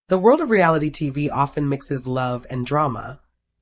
The world of reality TV often mixes love and drama,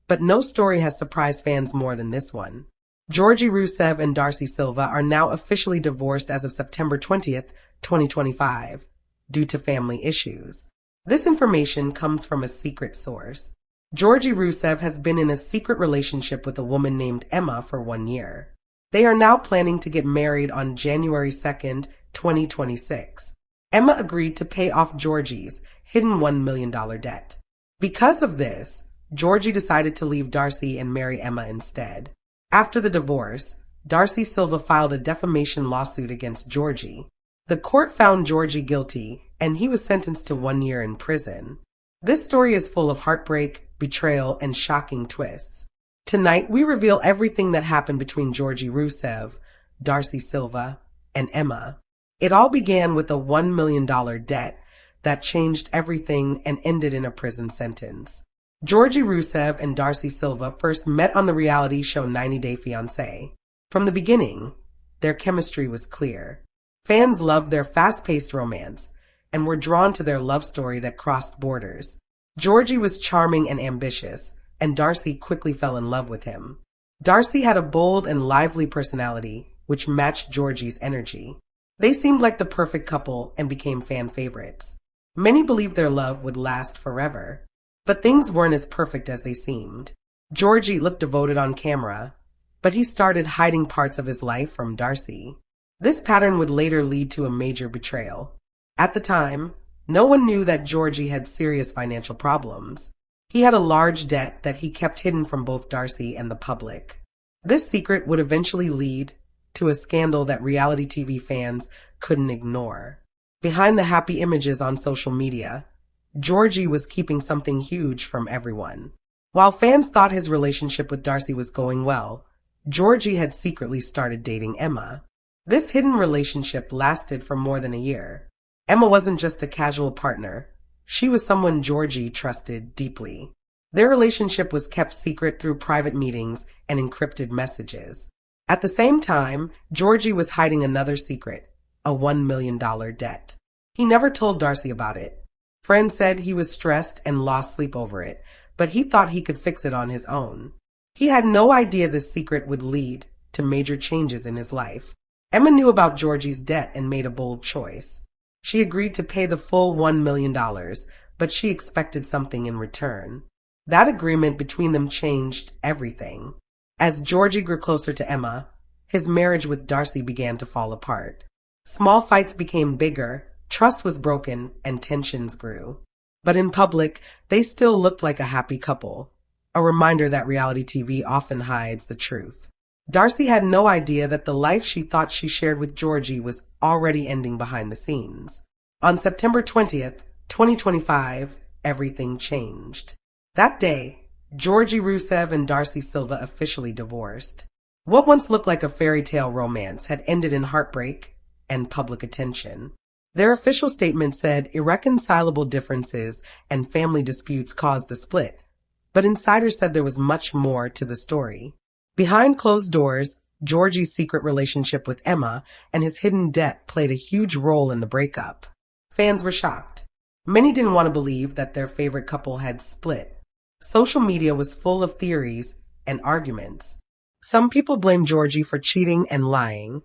but no story has surprised fans more than this one. Georgi Rusev and Darcey Silva are now officially divorced as of September 20th, 2025, due to family issues. This information comes from a secret source. Georgi Rusev has been in a secret relationship with a woman named Emma for 1 year. They are now planning to get married on January 2nd, 2026. Emma agreed to pay off Georgi's hidden $1 million debt. Because of this, Georgi decided to leave Darcey and marry Emma instead. After the divorce, Darcey Silva filed a defamation lawsuit against Georgi. The court found Georgi guilty, and he was sentenced to 1 year in prison. This story is full of heartbreak, betrayal, and shocking twists. Tonight, we reveal everything that happened between Georgi Rusev, Darcey Silva, and Emma. It all began with a $1 million debt that changed everything and ended in a prison sentence. Georgi Rusev and Darcey Silva first met on the reality show 90 Day Fiancé. From the beginning, their chemistry was clear. Fans loved their fast-paced romance and were drawn to their love story that crossed borders. Georgi was charming and ambitious, and Darcey quickly fell in love with him. Darcey had a bold and lively personality, which matched Georgi's energy. They seemed like the perfect couple and became fan favorites. Many believed their love would last forever, but things weren't as perfect as they seemed. Georgi looked devoted on camera, but he started hiding parts of his life from Darcey. This pattern would later lead to a major betrayal. At the time, no one knew that Georgi had serious financial problems. He had a large debt that he kept hidden from both Darcey and the public. This secret would eventually lead to a scandal that reality TV fans couldn't ignore. Behind the happy images on social media, Georgi was keeping something huge from everyone. While fans thought his relationship with Darcey was going well, Georgi had secretly started dating Emma. This hidden relationship lasted for more than a year. Emma wasn't just a casual partner. She was someone Georgi trusted deeply. Their relationship was kept secret through private meetings and encrypted messages. At the same time, Georgi was hiding another secret, a $1 million debt. He never told Darcey about it. Friends said he was stressed and lost sleep over it, but he thought he could fix it on his own. He had no idea this secret would lead to major changes in his life. Emma knew about Georgi's debt and made a bold choice. She agreed to pay the full $1 million, but she expected something in return. That agreement between them changed everything. As Georgi grew closer to Emma, his marriage with Darcey began to fall apart. Small fights became bigger, trust was broken, and tensions grew. But in public, they still looked like a happy couple, a reminder that reality TV often hides the truth. Darcey had no idea that the life she thought she shared with Georgi was already ending behind the scenes. On September 20th, 2025, everything changed. That day, Georgi Rusev and Darcey Silva officially divorced. What once looked like a fairy tale romance had ended in heartbreak and public attention. Their official statement said irreconcilable differences and family disputes caused the split, but insiders said there was much more to the story. Behind closed doors, Georgi's secret relationship with Emma and his hidden debt played a huge role in the breakup. Fans were shocked. Many didn't want to believe that their favorite couple had split. Social media was full of theories and arguments. Some people blamed Georgi for cheating and lying,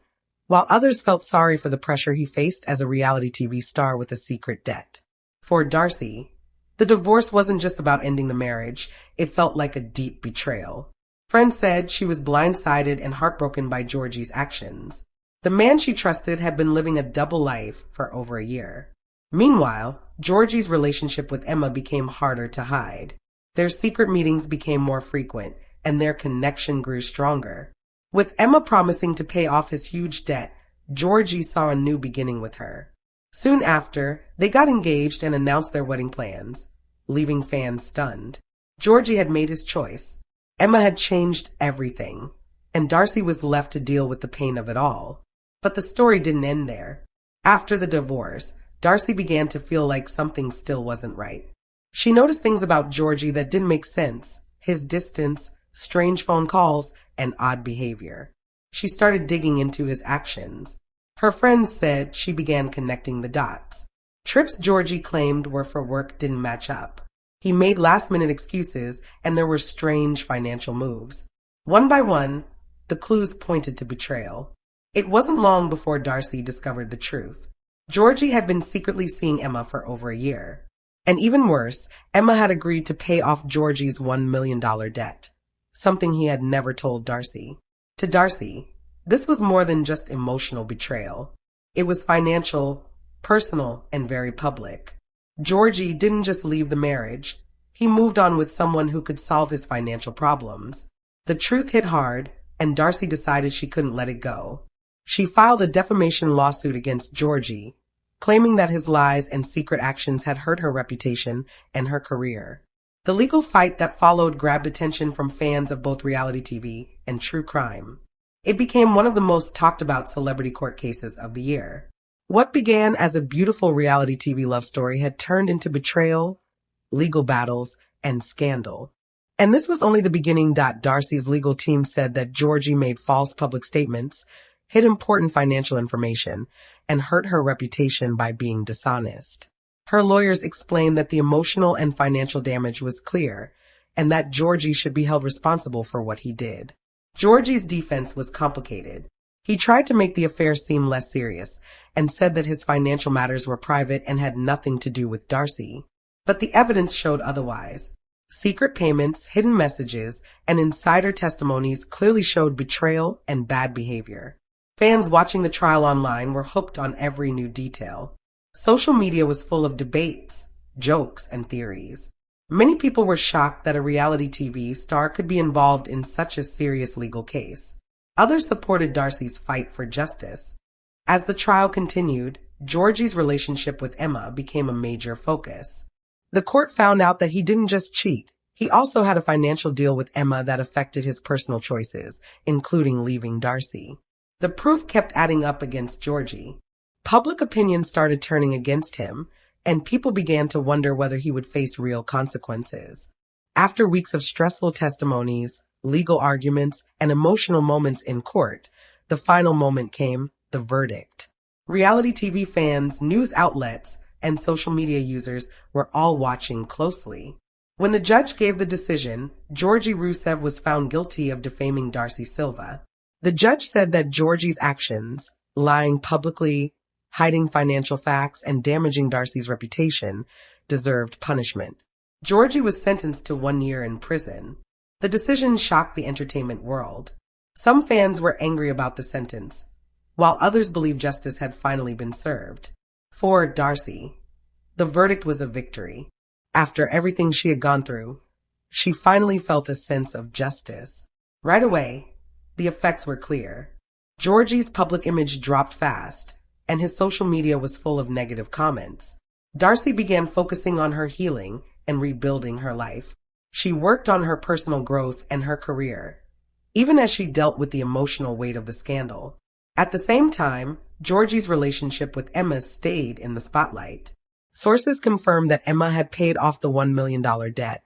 while others felt sorry for the pressure he faced as a reality TV star with a secret debt. For Darcey, the divorce wasn't just about ending the marriage, it felt like a deep betrayal. Friends said she was blindsided and heartbroken by Georgi's actions. The man she trusted had been living a double life for over a year. Meanwhile, Georgi's relationship with Emma became harder to hide. Their secret meetings became more frequent, and their connection grew stronger. With Emma promising to pay off his huge debt, Georgi saw a new beginning with her. Soon after, they got engaged and announced their wedding plans, leaving fans stunned. Georgi had made his choice. Emma had changed everything, and Darcey was left to deal with the pain of it all. But the story didn't end there. After the divorce, Darcey began to feel like something still wasn't right. She noticed things about Georgi that didn't make sense: his distance, strange phone calls, and odd behavior. She started digging into his actions. Her friends said she began connecting the dots. Trips Georgi claimed were for work didn't match up. He made last-minute excuses, and there were strange financial moves. One by one, the clues pointed to betrayal. It wasn't long before Darcey discovered the truth. Georgi had been secretly seeing Emma for over a year. And even worse, Emma had agreed to pay off Georgi's $1 million debt, something he had never told Darcey. To Darcey, this was more than just emotional betrayal. It was financial, personal, and very public. Georgi didn't just leave the marriage. He moved on with someone who could solve his financial problems. The truth hit hard, and Darcey decided she couldn't let it go. She filed a defamation lawsuit against Georgi, claiming that his lies and secret actions had hurt her reputation and her career. The legal fight that followed grabbed attention from fans of both reality TV and true crime. It became one of the most talked about celebrity court cases of the year. What began as a beautiful reality TV love story had turned into betrayal, legal battles, and scandal. And this was only the beginning. Darcey's legal team said that Georgi made false public statements, hid important financial information, and hurt her reputation by being dishonest. Her lawyers explained that the emotional and financial damage was clear, and that Georgi should be held responsible for what he did. Georgi's defense was complicated. He tried to make the affair seem less serious, and said that his financial matters were private and had nothing to do with Darcey. But the evidence showed otherwise. Secret payments, hidden messages, and insider testimonies clearly showed betrayal and bad behavior. Fans watching the trial online were hooked on every new detail. Social media was full of debates, jokes, and theories. Many people were shocked that a reality TV star could be involved in such a serious legal case. Others supported Darcey's fight for justice. As the trial continued, Georgi's relationship with Emma became a major focus. The court found out that he didn't just cheat. He also had a financial deal with Emma that affected his personal choices, including leaving Darcey. The proof kept adding up against Georgi. Public opinion started turning against him, and people began to wonder whether he would face real consequences. After weeks of stressful testimonies, legal arguments, and emotional moments in court, the final moment came, the verdict. Reality TV fans, news outlets, and social media users were all watching closely. When the judge gave the decision, Georgi Rusev was found guilty of defaming Darcey Silva. The judge said that Georgi's actions, lying publicly, hiding financial facts, and damaging Darcey's reputation, deserved punishment. Georgi was sentenced to 1 year in prison. The decision shocked the entertainment world. Some fans were angry about the sentence, while others believed justice had finally been served. For Darcey, the verdict was a victory. After everything she had gone through, she finally felt a sense of justice. Right away, the effects were clear. Georgi's public image dropped fast, and his social media was full of negative comments. Darcey began focusing on her healing and rebuilding her life. She worked on her personal growth and her career, even as she dealt with the emotional weight of the scandal. At the same time, Georgi's relationship with Emma stayed in the spotlight. Sources confirmed that Emma had paid off the $1 million debt,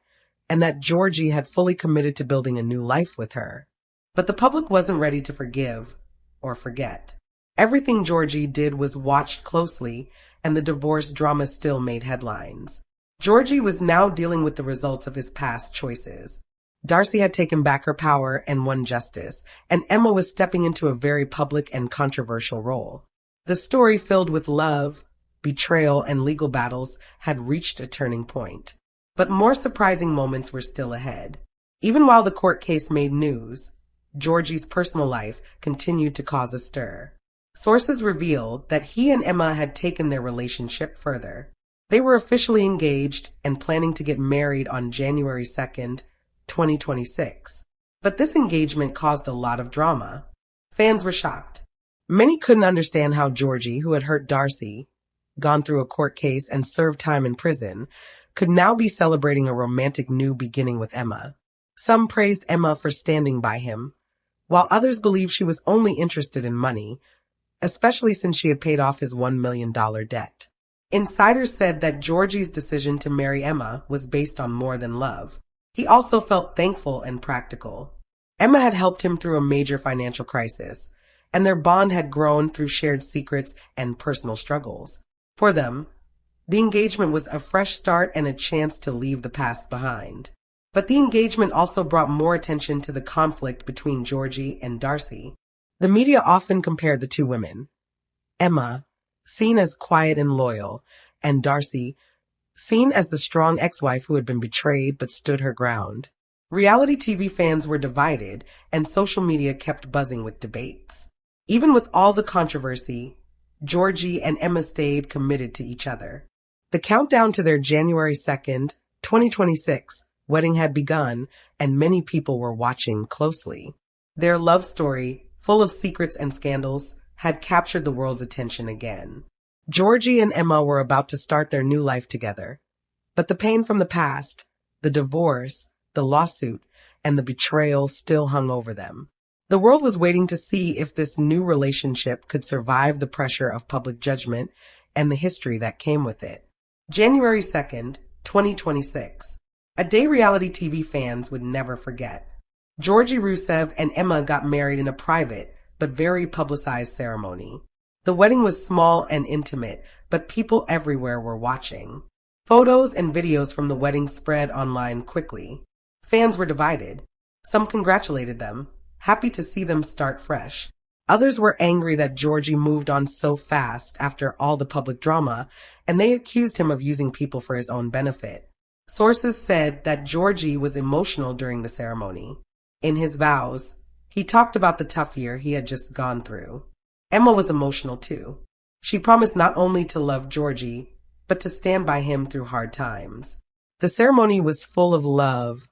and that Georgi had fully committed to building a new life with her. But the public wasn't ready to forgive or forget. Everything Georgi did was watched closely, and the divorce drama still made headlines. Georgi was now dealing with the results of his past choices. Darcey had taken back her power and won justice, and Emma was stepping into a very public and controversial role. The story, filled with love, betrayal, and legal battles, had reached a turning point. But more surprising moments were still ahead. Even while the court case made news, Georgi's personal life continued to cause a stir. Sources revealed that he and Emma had taken their relationship further. They were officially engaged and planning to get married on January 2nd, 2026. But this engagement caused a lot of drama. Fans were shocked. Many couldn't understand how Georgi, who had hurt Darcey, gone through a court case, and served time in prison, could now be celebrating a romantic new beginning with Emma. Some praised Emma for standing by him, while others believed she was only interested in money, especially since she had paid off his $1 million debt. Insiders said that Georgi's decision to marry Emma was based on more than love. He also felt thankful and practical. Emma had helped him through a major financial crisis, and their bond had grown through shared secrets and personal struggles. For them, The engagement was a fresh start and a chance to leave the past behind. But the engagement also brought more attention to the conflict between Georgi and Darcey. The media often compared the two women. Emma, seen as quiet and loyal, and Darcey, seen as the strong ex-wife who had been betrayed but stood her ground. Reality TV fans were divided, and social media kept buzzing with debates. Even with all the controversy, Georgi and Emma stayed committed to each other. The countdown to their January 2nd, 2026, wedding had begun, and many people were watching closely. Their love story, full of secrets and scandals, had captured the world's attention again. Georgi and Emma were about to start their new life together. But the pain from the past, the divorce, the lawsuit, and the betrayal still hung over them. The world was waiting to see if this new relationship could survive the pressure of public judgment and the history that came with it. January 2nd, 2026. A day reality TV fans would never forget. Georgi Rusev and Emma got married in a private but very publicized ceremony. The wedding was small and intimate, but people everywhere were watching. Photos and videos from the wedding spread online quickly. Fans were divided. Some congratulated them, happy to see them start fresh. Others were angry that Georgi moved on so fast after all the public drama, and they accused him of using people for his own benefit. Sources said that Georgi was emotional during the ceremony. In his vows, he talked about the tough year he had just gone through. Emma was emotional too. She promised not only to love Georgi, but to stand by him through hard times. The ceremony was full of love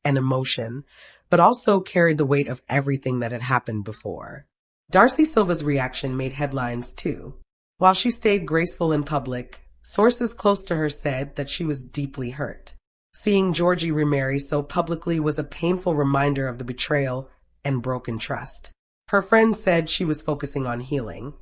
and emotion, but also carried the weight of everything that had happened before. Darcey Silva's reaction made headlines too. While she stayed graceful in public, sources close to her said that she was deeply hurt. Seeing Georgi remarry so publicly was a painful reminder of the betrayal and broken trust. Her friends said she was focusing on healing,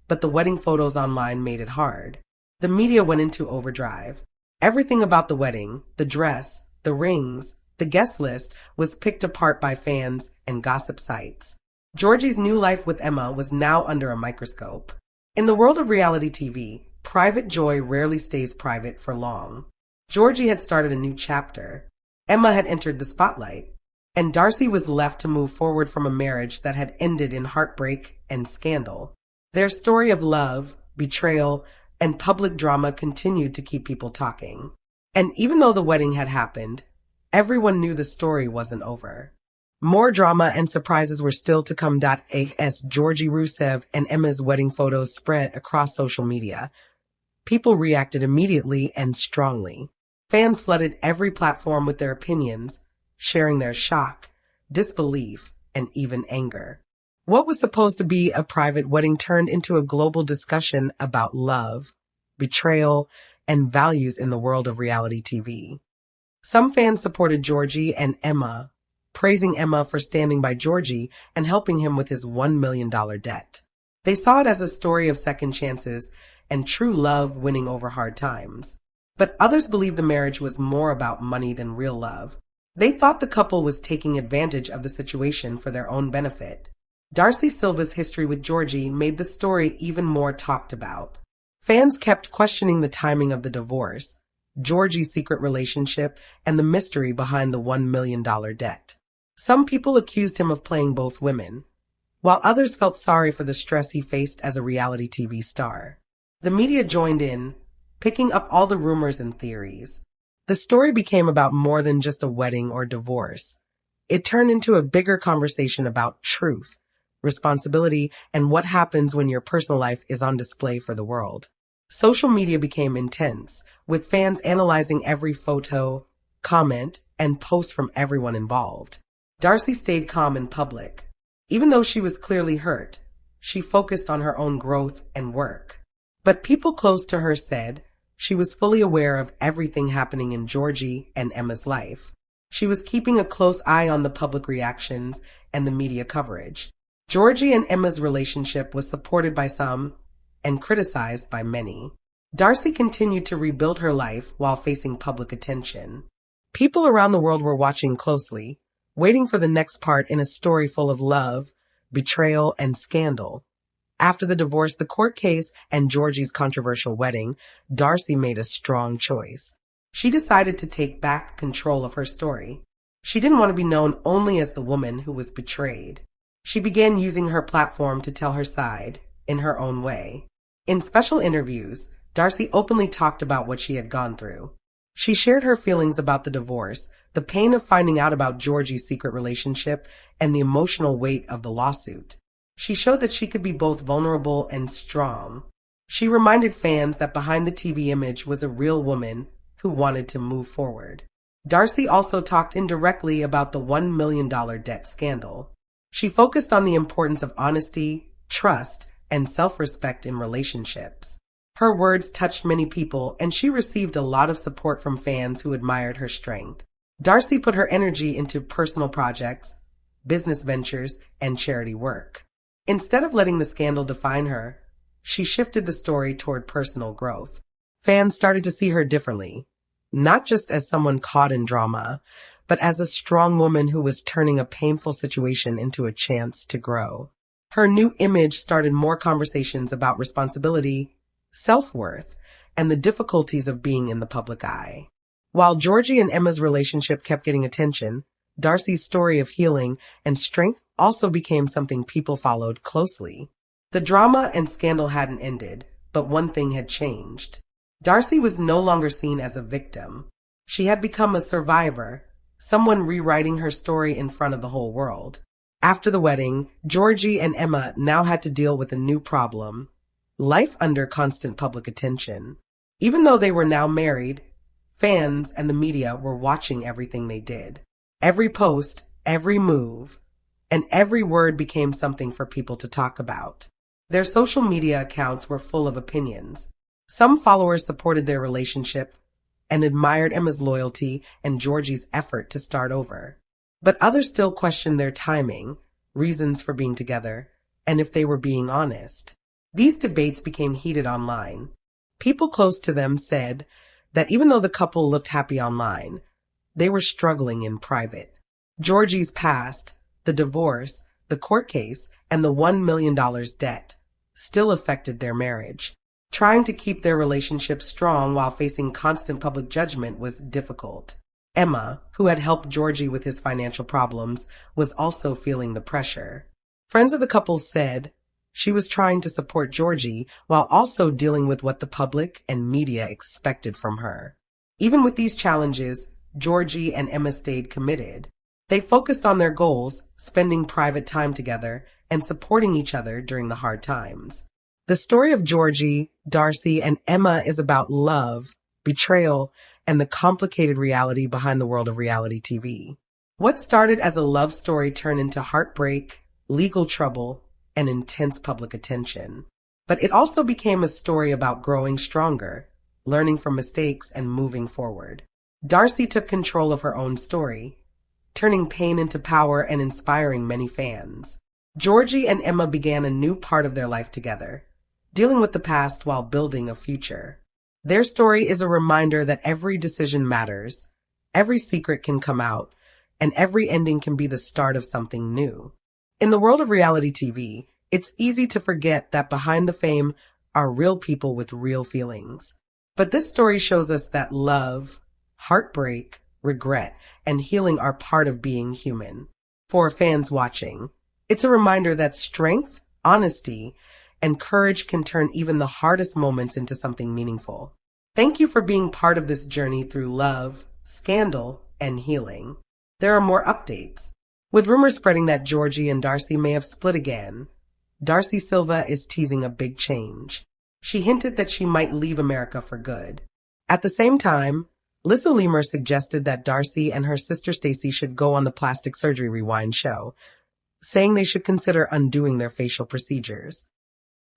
but the wedding photos online made it hard. The media went into overdrive. Everything about the wedding, the dress, the rings, the guest list was picked apart by fans and gossip sites. Georgi's new life with Emma was now under a microscope. In the world of reality TV, private joy rarely stays private for long. Georgi had started a new chapter. Emma had entered the spotlight, and Darcey was left to move forward from a marriage that had ended in heartbreak and scandal. Their story of love, betrayal, and public drama continued to keep people talking. And even though the wedding had happened, everyone knew the story wasn't over. More drama and surprises were still to come. As Georgi Rusev and Emma's wedding photos spread across social media, people reacted immediately and strongly. Fans flooded every platform with their opinions, sharing their shock, disbelief, and even anger. What was supposed to be a private wedding turned into a global discussion about love, betrayal, and values in the world of reality TV. Some fans supported Georgi and Emma, praising Emma for standing by Georgi and helping him with his $1 million debt. They saw it as a story of second chances and true love winning over hard times. But others believed the marriage was more about money than real love. They thought the couple was taking advantage of the situation for their own benefit. Darcey Silva's history with Georgi made the story even more talked about. Fans kept questioning the timing of the divorce, Georgi's secret relationship, and the mystery behind the $1 million debt. Some people accused him of playing both women, while others felt sorry for the stress he faced as a reality TV star. The media joined in, picking up all the rumors and theories. The story became about more than just a wedding or divorce. It turned into a bigger conversation about truth, responsibility, and what happens when your personal life is on display for the world. Social media became intense, with fans analyzing every photo, comment, and post from everyone involved. Darcey stayed calm in public. Even though she was clearly hurt, she focused on her own growth and work. But people close to her said she was fully aware of everything happening in Georgi and Emma's life. She was keeping a close eye on the public reactions and the media coverage. Georgi and Emma's relationship was supported by some and criticized by many. Darcey continued to rebuild her life while facing public attention. People around the world were watching closely, waiting for the next part in a story full of love, betrayal, and scandal. After the divorce, the court case, and Georgie's controversial wedding, Darcey made a strong choice. She decided to take back control of her story. She didn't want to be known only as the woman who was betrayed. She began using her platform to tell her side, in her own way. In special interviews, Darcey openly talked about what she had gone through. She shared her feelings about the divorce, the pain of finding out about Georgie's secret relationship, and the emotional weight of the lawsuit. She showed that she could be both vulnerable and strong. She reminded fans that behind the TV image was a real woman who wanted to move forward. Darcey also talked indirectly about the $1 million debt scandal. She focused on the importance of honesty, trust, and self-respect in relationships. Her words touched many people, and she received a lot of support from fans who admired her strength. Darcey put her energy into personal projects, business ventures, and charity work. Instead of letting the scandal define her, she shifted the story toward personal growth. Fans started to see her differently, not just as someone caught in drama, but as a strong woman who was turning a painful situation into a chance to grow. Her new image started more conversations about responsibility, self-worth, and the difficulties of being in the public eye. While Georgi and Emma's relationship kept getting attention, Darcey's story of healing and strength also became something people followed closely. The drama and scandal hadn't ended, but one thing had changed. Darcey was no longer seen as a victim. She had become a survivor, someone rewriting her story in front of the whole world. After the wedding, Georgi and Emma now had to deal with a new problem: life under constant public attention. Even though they were now married, fans and the media were watching everything they did. Every post, every move, and every word became something for people to talk about. Their social media accounts were full of opinions. Some followers supported their relationship and admired Emma's loyalty and Georgi's effort to start over. But others still questioned their timing, reasons for being together, and if they were being honest. These debates became heated online. People close to them said that even though the couple looked happy online, they were struggling in private. Georgi's past, the divorce, the court case, and the $1 million debt still affected their marriage. Trying to keep their relationship strong while facing constant public judgment was difficult. Emma, who had helped Georgi with his financial problems, was also feeling the pressure. Friends of the couple said she was trying to support Georgi while also dealing with what the public and media expected from her. Even with these challenges, Georgi and Emma stayed committed. They focused on their goals, spending private time together, and supporting each other during the hard times. The story of Georgi, Darcey, and Emma is about love, betrayal, and the complicated reality behind the world of reality TV. What started as a love story turned into heartbreak, legal trouble, and intense public attention. But it also became a story about growing stronger, learning from mistakes, and moving forward. Darcey took control of her own story, turning pain into power and inspiring many fans. Georgi and Emma began a new part of their life together, dealing with the past while building a future. Their story is a reminder that every decision matters, every secret can come out, and every ending can be the start of something new. In the world of reality TV, it's easy to forget that behind the fame are real people with real feelings. But this story shows us that love, heartbreak, regret, and healing are part of being human. For fans watching, it's a reminder that strength, honesty, and courage can turn even the hardest moments into something meaningful. Thank you for being part of this journey through love, scandal, and healing. There are more updates. With rumors spreading that Georgi and Darcey may have split again, Darcey Silva is teasing a big change. She hinted that she might leave America for good. At the same time, Lissa Lemur suggested that Darcey and her sister Stacey should go on the Plastic Surgery Rewind show, saying they should consider undoing their facial procedures.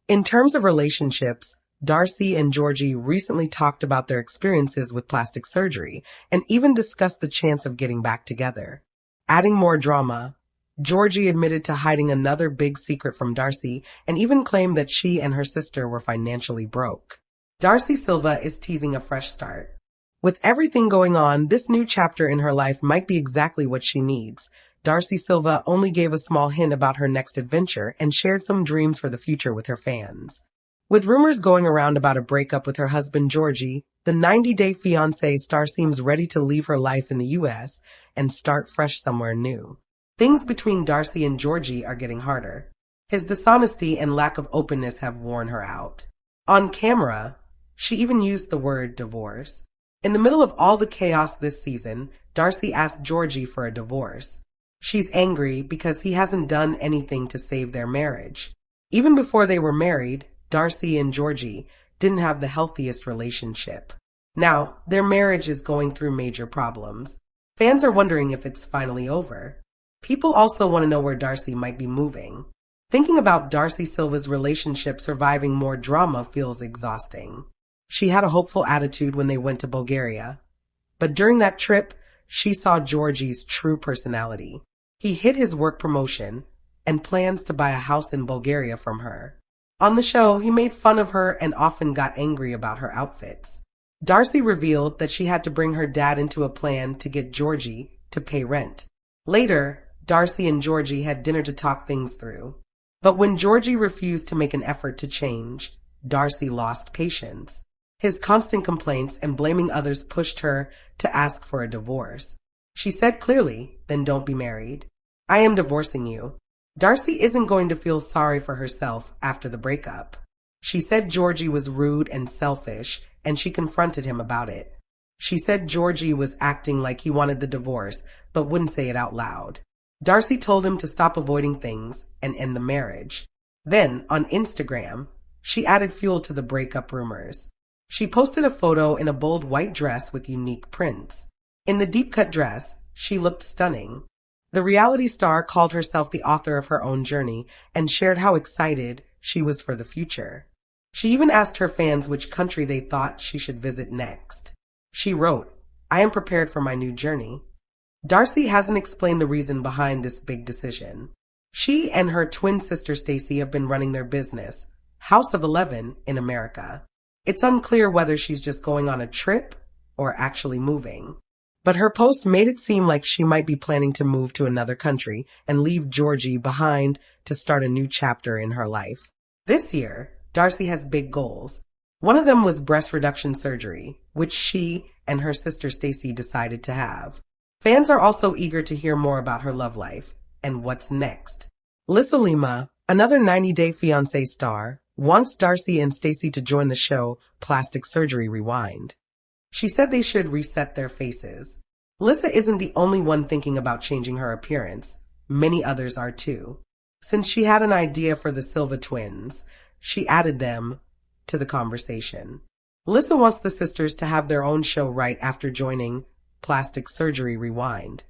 In terms of relationships, Darcey and Georgi recently talked about their experiences with plastic surgery and even discussed the chance of getting back together. Adding more drama, Georgi admitted to hiding another big secret from Darcey and even claimed that she and her sister were financially broke. Darcey Silva is teasing a fresh start. With everything going on, this new chapter in her life might be exactly what she needs. Darcey Silva only gave a small hint about her next adventure and shared some dreams for the future with her fans. With rumors going around about a breakup with her husband Georgi, the 90-day fiancé star seems ready to leave her life in the US and start fresh somewhere new. Things between Darcey and Georgi are getting harder. His dishonesty and lack of openness have worn her out. On camera, she even used the word divorce. In the middle of all the chaos this season, Darcey asked Georgi for a divorce. She's angry because he hasn't done anything to save their marriage. Even before they were married, Darcey and Georgi didn't have the healthiest relationship. Now, their marriage is going through major problems. Fans are wondering if it's finally over. People also want to know where Darcey might be moving. Thinking about Darcey Silva's relationship surviving more drama feels exhausting. She had a hopeful attitude when they went to Bulgaria. But during that trip, she saw Georgi's true personality. He hid his work promotion and plans to buy a house in Bulgaria from her. On the show, he made fun of her and often got angry about her outfits. Darcey revealed that she had to bring her dad into a plan to get Georgi to pay rent. Later, Darcey and Georgi had dinner to talk things through. But when Georgi refused to make an effort to change, Darcey lost patience. His constant complaints and blaming others pushed her to ask for a divorce. She said clearly, "Then don't be married. I am divorcing you." Darcey isn't going to feel sorry for herself after the breakup. She said Georgi was rude and selfish, and she confronted him about it. She said Georgi was acting like he wanted the divorce, but wouldn't say it out loud. Darcey told him to stop avoiding things and end the marriage. Then, on Instagram, she added fuel to the breakup rumors. She posted a photo in a bold white dress with unique prints. In the deep-cut dress, she looked stunning. The reality star called herself the author of her own journey and shared how excited she was for the future. She even asked her fans which country they thought she should visit next. She wrote, "I am prepared for my new journey." Darcey hasn't explained the reason behind this big decision. She and her twin sister Stacey have been running their business, House of 11, in America. It's unclear whether she's just going on a trip or actually moving. But her post made it seem like she might be planning to move to another country and leave Georgi behind to start a new chapter in her life. This year, Darcey has big goals. One of them was breast reduction surgery, which she and her sister Stacey decided to have. Fans are also eager to hear more about her love life and what's next. Lisa Lima, another 90-day fiancé star, wants Darcey and Stacey to join the show Plastic Surgery Rewind. She said they should reset their faces. Lisa isn't the only one thinking about changing her appearance. Many others are too. Since she had an idea for the Silva twins, she added them to the conversation. Lisa wants the sisters to have their own show right after joining Plastic Surgery Rewind.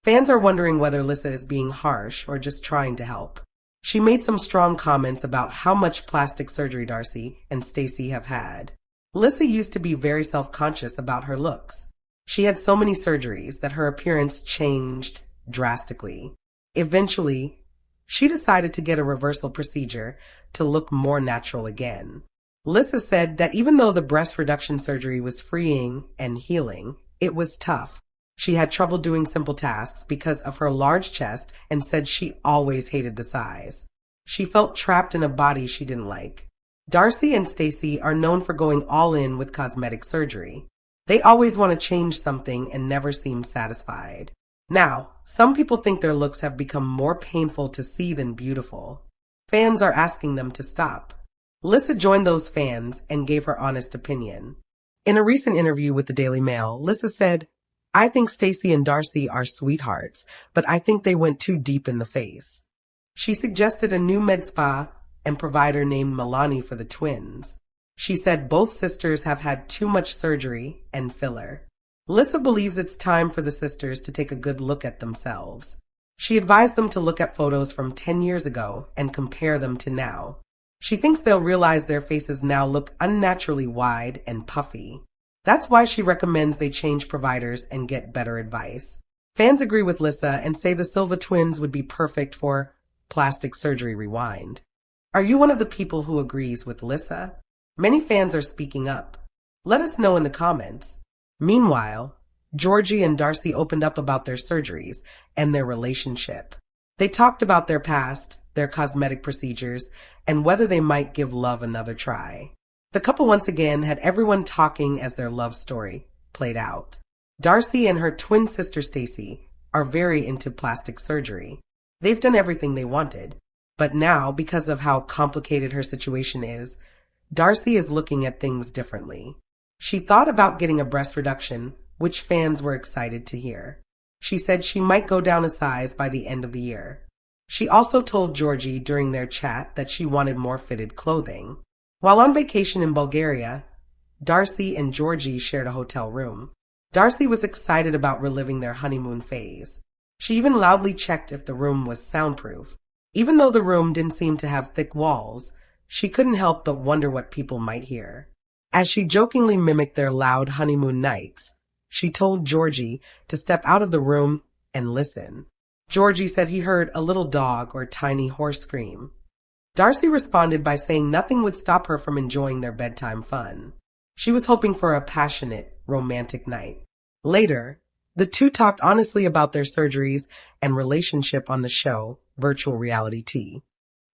Fans are wondering whether Lisa is being harsh or just trying to help. She made some strong comments about how much plastic surgery Darcey and Stacey have had. Lisa used to be very self-conscious about her looks. She had so many surgeries that her appearance changed drastically. Eventually, she decided to get a reversal procedure to look more natural again. Lisa said that even though the breast reduction surgery was freeing and healing, it was tough. She had trouble doing simple tasks because of her large chest and said she always hated the size. She felt trapped in a body she didn't like. Darcey and Stacey are known for going all in with cosmetic surgery. They always want to change something and never seem satisfied. Now, some people think their looks have become more painful to see than beautiful. Fans are asking them to stop. Lisa joined those fans and gave her honest opinion. In a recent interview with the Daily Mail, Lisa said, "I think Stacey and Darcey are sweethearts, but I think they went too deep in the face." She suggested a new med spa and provider named Milani for the twins. She said both sisters have had too much surgery and filler. Lisa believes it's time for the sisters to take a good look at themselves. She advised them to look at photos from 10 years ago and compare them to now. She thinks they'll realize their faces now look unnaturally wide and puffy. That's why she recommends they change providers and get better advice. Fans agree with Lisa and say the Silva twins would be perfect for Plastic Surgery Rewind. Are you one of the people who agrees with Lisa? Many fans are speaking up. Let us know in the comments. Meanwhile, Georgie and Darcey opened up about their surgeries and their relationship. They talked about their past, their cosmetic procedures, and whether they might give love another try. The couple once again had everyone talking as their love story played out. Darcey and her twin sister Stacy are very into plastic surgery. They've done everything they wanted, but now, because of how complicated her situation is, Darcey is looking at things differently. She thought about getting a breast reduction, which fans were excited to hear. She said she might go down a size by the end of the year. She also told Georgi during their chat that she wanted more fitted clothing. While on vacation in Bulgaria, Darcey and Georgi shared a hotel room. Darcey was excited about reliving their honeymoon phase. She even loudly checked if the room was soundproof. Even though the room didn't seem to have thick walls, she couldn't help but wonder what people might hear. As she jokingly mimicked their loud honeymoon nights, she told Georgi to step out of the room and listen. Georgi said he heard a little dog or tiny horse scream. Darcey responded by saying nothing would stop her from enjoying their bedtime fun. She was hoping for a passionate, romantic night. Later, the two talked honestly about their surgeries and relationship on the show, Virtual Reality Tea.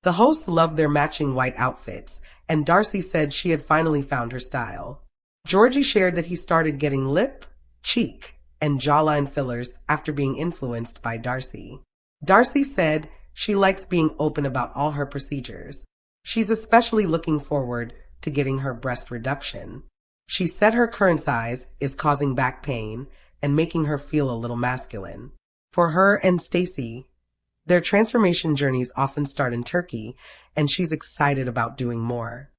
The hosts loved their matching white outfits, and Darcey said she had finally found her style. Georgi shared that he started getting lip, cheek, and jawline fillers after being influenced by Darcey. Darcey said she likes being open about all her procedures. She's especially looking forward to getting her breast reduction. She said her current size is causing back pain and making her feel a little masculine. For her and Stacy, their transformation journeys often start in Turkey, and she's excited about doing more.